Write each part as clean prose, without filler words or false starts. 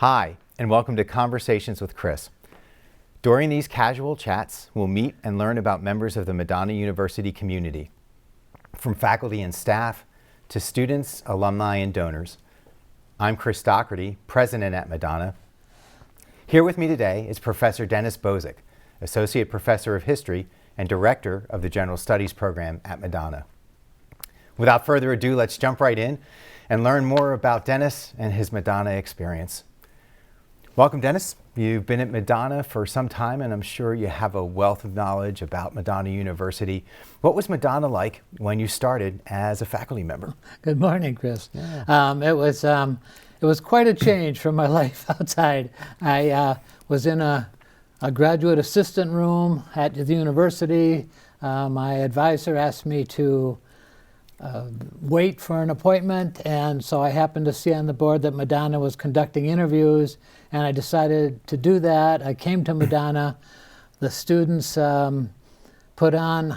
Hi, and welcome to Conversations with Chris. During these casual chats, we'll meet and learn about members of the Madonna University community, from faculty and staff to students, alumni, and donors. I'm Chris Doherty, president at Madonna. Here with me today is Professor Dennis Bozic, Associate Professor of History and Director of the General Studies program at Madonna. Without further ado, let's jump right in and learn more about Dennis and his Madonna experience. Welcome, Dennis. You've been at Madonna for some time, and I'm sure you have a wealth of knowledge about Madonna University. What was Madonna like when you started as a faculty member? Good morning, Chris. Yeah. It was quite a change from my life outside. I was in a graduate assistant room at the university. My advisor asked me to wait for an appointment, and so I happened to see on the board that Madonna was conducting interviews, and I decided to do that. I came to Madonna. The students put on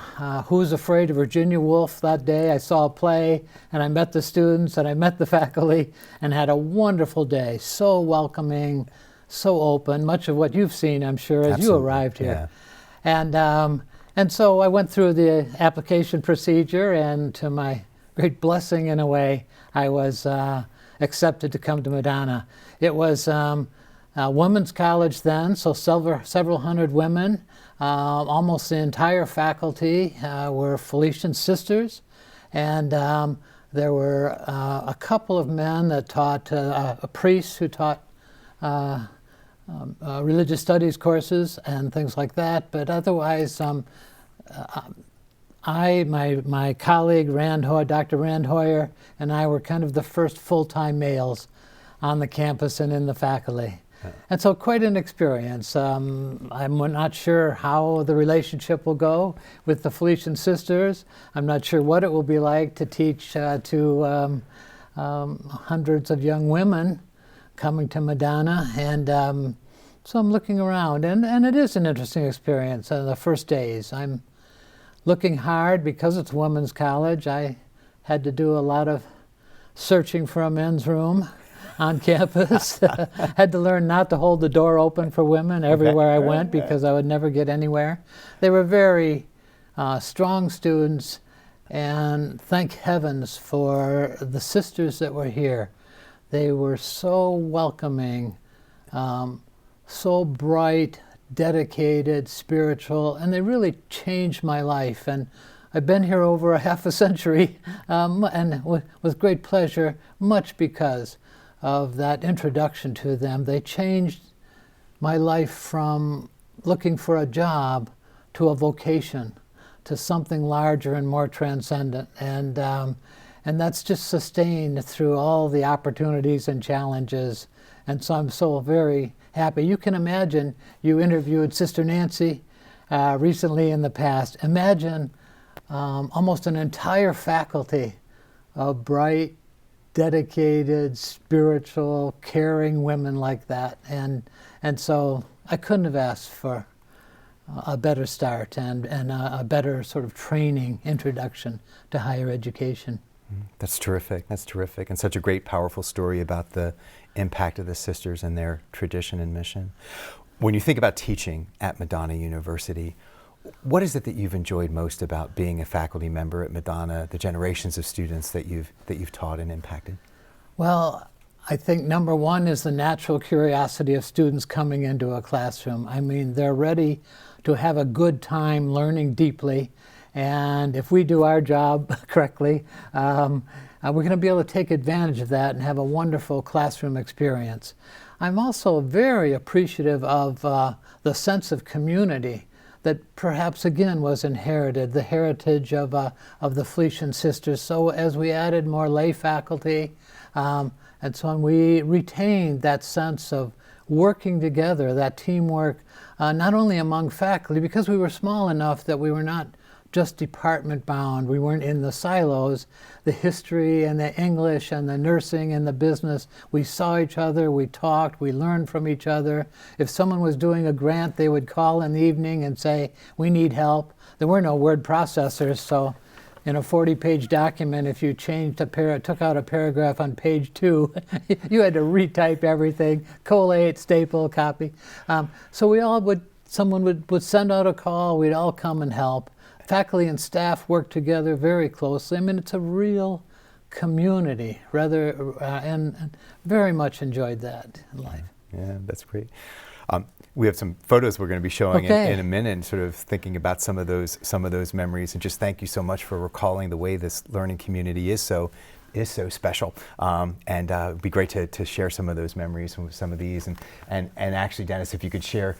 Who's Afraid of Virginia Woolf that day. I saw a play, and I met the students, and I met the faculty, and had a wonderful day. So welcoming, so open, much of what you've seen, I'm sure, as you arrived here. Yeah. And so I went through the application procedure, and to my great blessing in a way, I was accepted to come to Madonna. It was a women's college then, so several hundred women. Almost the entire faculty were Felician sisters, and there were a couple of men that taught, a priest who taught religious studies courses and things like that, but otherwise my colleague Dr. Rand Hoyer, and I were kind of the first full-time males on the campus and in the faculty. And so quite an experience. I'm not sure how the relationship will go with the Felician sisters. I'm not sure what it will be like to teach to hundreds of young women coming to Madonna, and so I'm looking around, and it is an interesting experience. The first days, I'm looking hard because it's women's college. I had to do a lot of searching for a men's room on campus. Had to learn not to hold the door open for women everywhere I went because I would never get anywhere. They were very strong students, and thank heavens for the sisters that were here. They were so welcoming, so bright, dedicated, spiritual, and they really changed my life. And I've been here over a half a century, and with great pleasure, much because of that introduction to them. They changed my life from looking for a job to a vocation, to something larger and more transcendent. And that's just sustained through all the opportunities and challenges. And so I'm so very happy. You can imagine, you interviewed Sister Nancy recently in the past. Imagine almost an entire faculty of bright, dedicated, spiritual, caring women like that. And so I couldn't have asked for a better start and a better sort of training, introduction to higher education. That's terrific. That's terrific. And such a great, powerful story about the impact of the sisters and their tradition and mission. When you think about teaching at Madonna University, what is it that you've enjoyed most about being a faculty member at Madonna, the generations of students that you've taught and impacted? Well, I think number one is the natural curiosity of students coming into a classroom. I mean, they're ready to have a good time learning deeply. And if we do our job correctly, we're going to be able to take advantage of that and have a wonderful classroom experience. I'm also very appreciative of the sense of community that perhaps again was inherited, the heritage of the Felician sisters. So as we added more lay faculty, and so on, we retained that sense of working together, that teamwork, not only among faculty, because we were small enough that we were not just department bound. We weren't in the silos. The history and the English and the nursing and the business, we saw each other, we talked, we learned from each other. If someone was doing a grant, they would call in the evening and say, we need help. There were no word processors, so in a 40-page document, if you changed took out a paragraph on page 2, you had to retype everything, collate, staple, copy. So someone would send out a call, we'd all come and help. Faculty and staff work together very closely. I mean, it's a real community, and very much enjoyed that in life. Yeah, that's great. We have some photos we're going to be showing in a minute, and sort of thinking about some of those memories. And just thank you so much for recalling the way this learning community is so special. And it'd be great to share some of those memories with some of these. And actually, Dennis, if you could share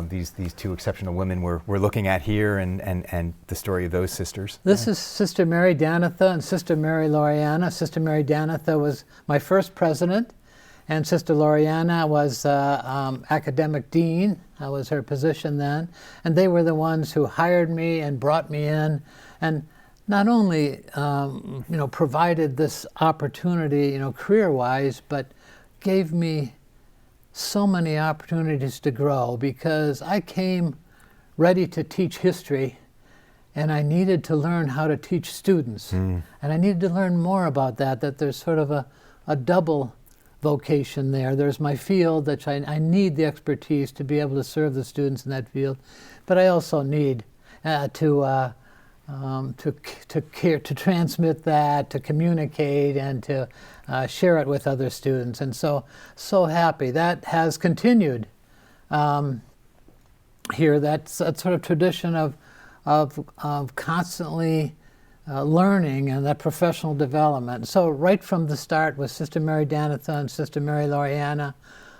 these two exceptional women we're looking at here, and the story of those sisters. This is Sister Mary Danitha and Sister Mary Loriana. Sister Mary Danitha was my first president, and Sister Loriana was academic dean. I was her position then. And they were the ones who hired me and brought me in, and not only provided this opportunity, career-wise, but gave me so many opportunities to grow, because I came ready to teach history, and I needed to learn how to teach students. And I needed to learn more about that there's sort of a double vocation there. There's my field that I need the expertise to be able to serve the students in that field, but I also need to transmit that, to communicate, and to share it with other students. And so happy that has continued here. That's a sort of tradition of constantly learning and that professional development. So right from the start with Sister Mary Danitha and Sister Mary Loriana,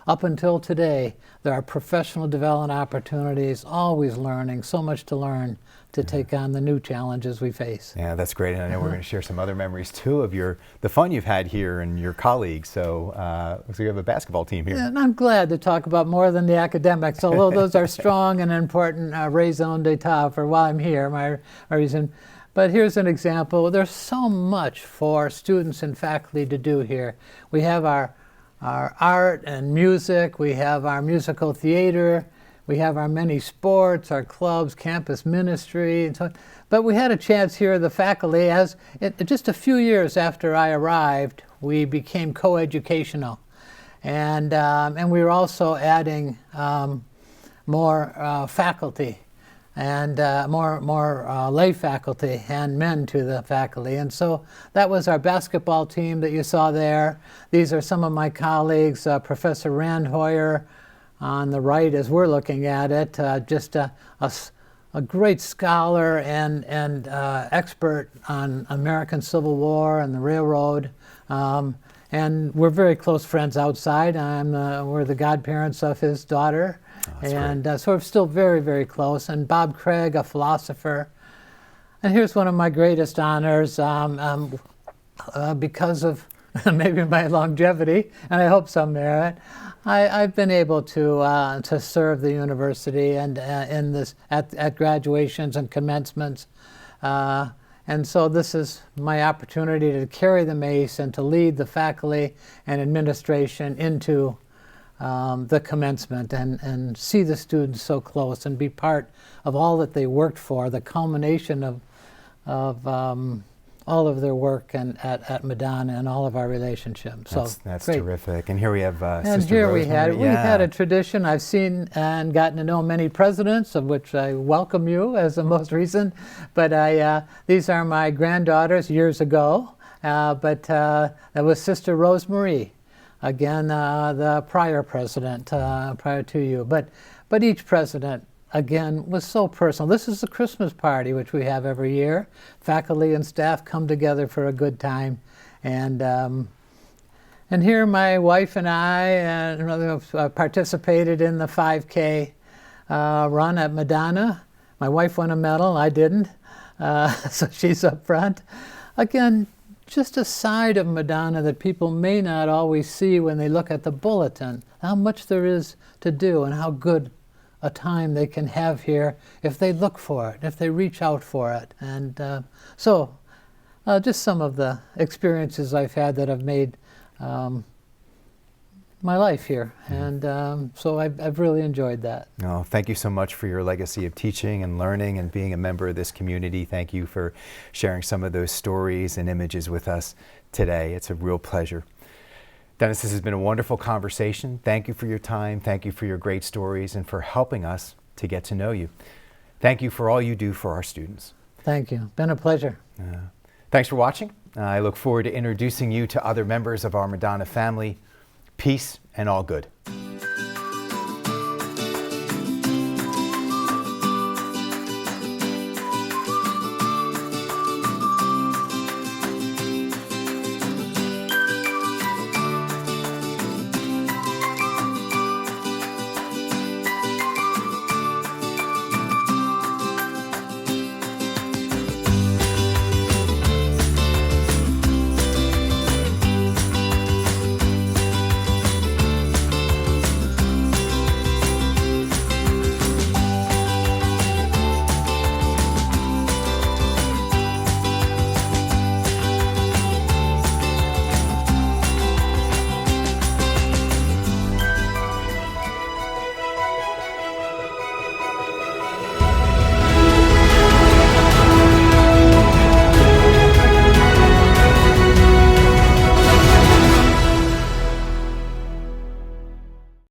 up until today, there are professional development opportunities, always learning, so much to learn to take on the new challenges we face. Yeah, that's great. And I know we're going to share some other memories too of the fun you've had here and your colleagues. So you have a basketball team here. Yeah, and I'm glad to talk about more than the academics, although those are strong and important raison d'etat for why I'm here, my reason. But here's an example. There's so much for students and faculty to do here. We have our art and music, we have our musical theater, we have our many sports, our clubs, campus ministry, and so on. But we had a chance here, the faculty, just a few years after I arrived, we became co-educational. And we were also adding more faculty and more lay faculty and men to the faculty. And so that was our basketball team that you saw there. These are some of my colleagues, Professor Randhoyer on the right as we're looking at it, just a great scholar and expert on American Civil War and the railroad. And we're very close friends outside. We're the godparents of his daughter. Oh, and so we're still very, very close. And Bob Craig, a philosopher. And here's one of my greatest honors because of maybe my longevity, and I hope some merit. I've been able to serve the university and at graduations and commencements. And so this is my opportunity to carry the mace and to lead the faculty and administration into the commencement and see the students so close and be part of all that they worked for, the culmination of all of their work and at Madonna and all of our relationships. So that's great. Terrific. And here we have and Sister here Rosemary. we had a tradition. I've seen and gotten to know many presidents, of which I welcome you as the most recent. But these are my granddaughters years ago. But that was Sister Rosemary. Again, the prior president, prior to you. But each president, again, was so personal. This is the Christmas party, which we have every year. Faculty and staff come together for a good time. And here my wife and I participated in the 5K run at Madonna. My wife won a medal, I didn't, so she's up front. Again, just a side of Madonna that people may not always see when they look at the bulletin, how much there is to do and how good a time they can have here if they look for it, if they reach out for it. And so just some of the experiences I've had that have made my life here, and so I've really enjoyed that. Oh, thank you so much for your legacy of teaching and learning and being a member of this community. Thank you for sharing some of those stories and images with us today. It's a real pleasure. Dennis, this has been a wonderful conversation. Thank you for your time. Thank you for your great stories and for helping us to get to know you. Thank you for all you do for our students. Thank you. Been a pleasure. Thanks for watching. I look forward to introducing you to other members of our Madonna family. Peace and all good.